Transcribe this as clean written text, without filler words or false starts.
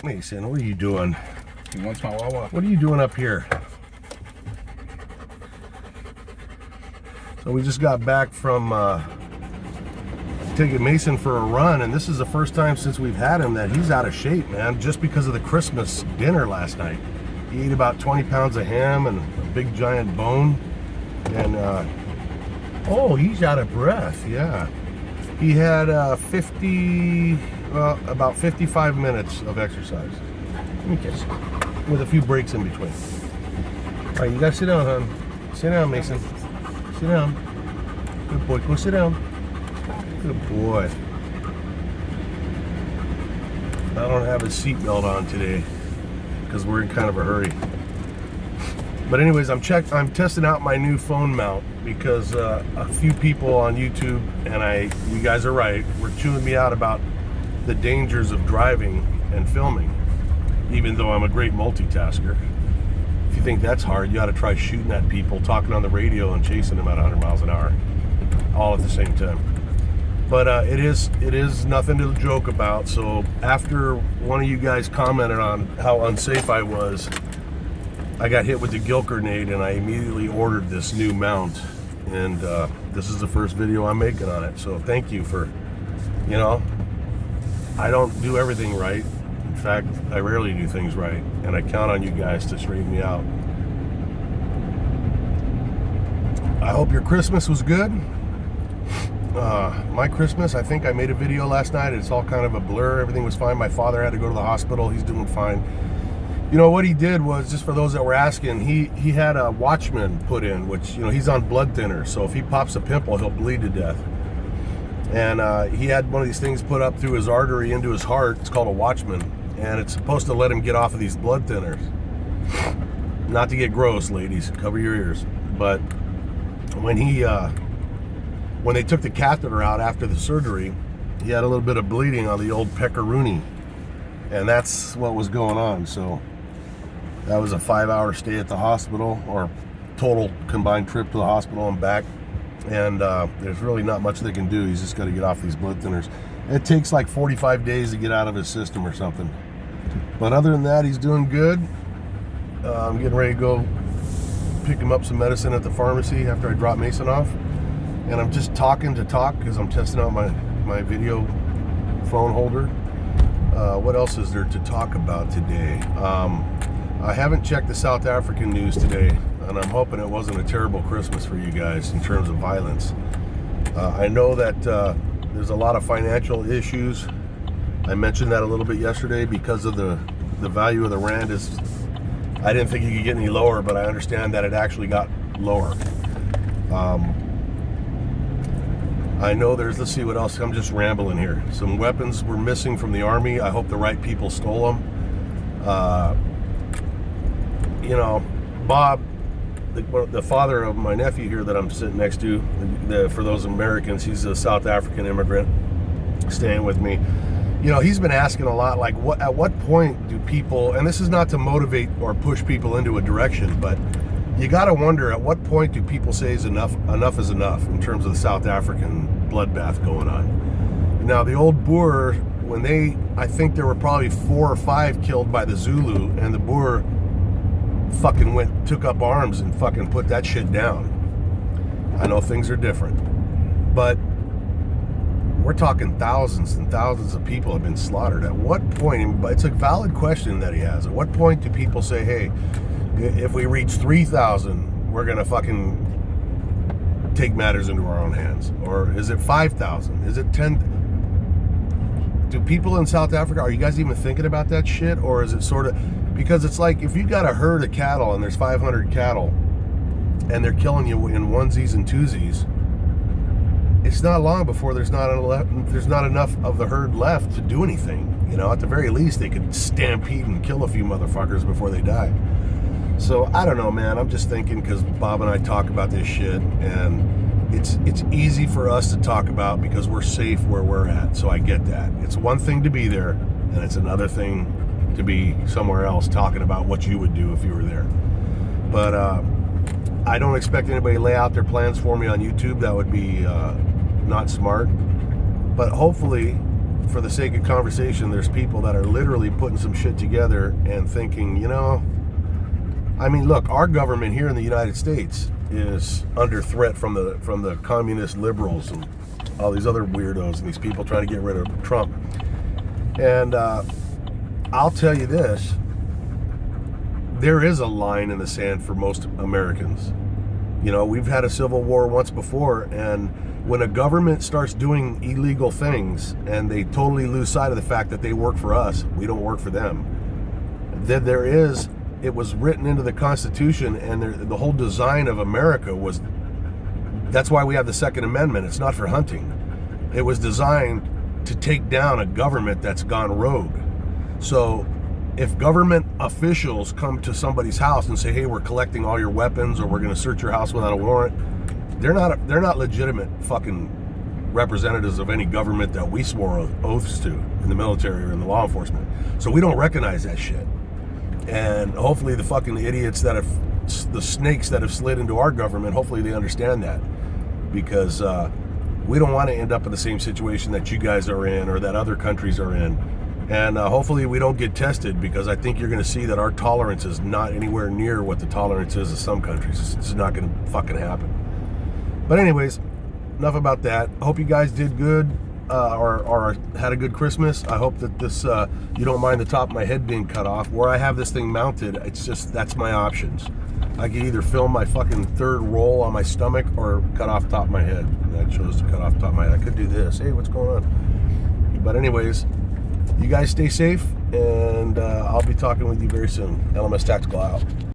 Mason, what are you doing? He wants my Wawa. What are you doing up here? So we just got back from taking Mason for a run, and this is the first time since we've had him that he's out of shape, man, just because of the Christmas dinner last night. He ate about 20 pounds of ham and a big giant bone, and oh, he's out of breath. Yeah, he had about 55 minutes of exercise. Let me kiss, with a few breaks in between. All right, you gotta sit down, hon. Sit down, Mason. Sit down. Good boy. Go sit down. Good boy. I don't have a seatbelt on today because we're in kind of a hurry. But anyways, I'm testing out my new phone mount because a few people on YouTube, and you guys are right, were chewing me out about the dangers of driving and filming, even though I'm a great multitasker. If you think that's hard, you ought to try shooting at people, talking on the radio and chasing them at 100 miles an hour, all at the same time. But it is nothing to joke about. So after one of you guys commented on how unsafe I was, I got hit with the guilt grenade, and I immediately ordered this new mount. And this is the first video I'm making on it. So thank you for, I don't do everything right. In fact, I rarely do things right, and I count on you guys to straighten me out. I hope your Christmas was good. My Christmas, I think I made a video last night. It's all kind of a blur. Everything was fine. My father had to go to the hospital. He's doing fine. You know, what he did was, just for those that were asking, he had a Watchman put in, which, he's on blood thinner. So if he pops a pimple, he'll bleed to death. And he had one of these things put up through his artery into his heart. It's called a Watchman. And it's supposed to let him get off of these blood thinners. Not to get gross, ladies. Cover your ears. But when they took the catheter out after the surgery, he had a little bit of bleeding on the old peccaroony, and that's what was going on. So that was a 5-hour stay at the hospital, or total combined trip to the hospital and back. And there's really not much they can do. He's just got to get off these blood thinners. It takes like 45 days to get out of his system or something. But other than that, he's doing good. I'm getting ready to go pick him up some medicine at the pharmacy after I drop Mason off. And I'm just talking to talk because I'm testing out my video phone holder. What else is there to talk about today? I haven't checked the South African news today, and I'm hoping it wasn't a terrible Christmas for you guys in terms of violence. I know that there's a lot of financial issues. I mentioned that a little bit yesterday because of the value of the rand is, I didn't think it could get any lower, but I understand that it actually got lower. I know let's see what else, I'm just rambling here. Some weapons were missing from the Army. I hope the right people stole them. Bob, the father of my nephew here that I'm sitting next to, for those Americans, he's a South African immigrant staying with me. He's been asking a lot, like, at what point do people, and this is not to motivate or push people into a direction, but you got to wonder, at what point do people say enough is enough in terms of the South African bloodbath going on? Now, the old Boer, I think there were probably 4 or 5 killed by the Zulu, and the Boer fucking took up arms and fucking put that shit down. I know things are different, but we're talking thousands and thousands of people have been slaughtered. At what point, it's a valid question that he has, at what point do people say, hey, if we reach 3,000, we're gonna fucking take matters into our own hands? Or is it 5,000? Is it 10? Do people in South Africa, are you guys even thinking about that shit? Or is it sort of, because it's like, if you got a herd of cattle and there's 500 cattle and they're killing you in onesies and twosies, it's not long before there's not enough of the herd left to do anything. At the very least, they could stampede and kill a few motherfuckers before they die. So I don't know, man. I'm just thinking, because Bob and I talk about this shit, and it's easy for us to talk about because we're safe where we're at. So I get that. It's one thing to be there, and it's another thing to be somewhere else talking about what you would do if you were there. But I don't expect anybody to lay out their plans for me on YouTube. That would be not smart. But hopefully for the sake of conversation, there's people that are literally putting some shit together and thinking, you know, I mean, look, our government here in the United States is under threat from the communist liberals and all these other weirdos and these people trying to get rid of Trump. And I'll tell you this, there is a line in the sand for most Americans. You know, we've had a civil war once before, and when a government starts doing illegal things and they totally lose sight of the fact that they work for us, we don't work for them, then it was written into the Constitution, and the whole design of America was, that's why we have the Second Amendment. It's not for hunting. It was designed to take down a government that's gone rogue. So if government officials come to somebody's house and say, hey, we're collecting all your weapons, or we're going to search your house without a warrant, they're not legitimate fucking representatives of any government that we swore oaths to in the military or in the law enforcement. So we don't recognize that shit. And hopefully the fucking idiots the snakes that have slid into our government, hopefully they understand that, because we don't want to end up in the same situation that you guys are in or that other countries are in. And hopefully we don't get tested, because I think you're going to see that our tolerance is not anywhere near what the tolerance is of some countries. It's not going to fucking happen. But anyways, enough about that. I hope you guys did good or had a good Christmas. I hope that this, you don't mind the top of my head being cut off. Where I have this thing mounted, it's just, that's my options. I could either film my fucking third roll on my stomach or cut off the top of my head. And I chose to cut off the top of my head. I could do this. Hey, what's going on? But anyways, you guys stay safe, and I'll be talking with you very soon. LMS Tactical out.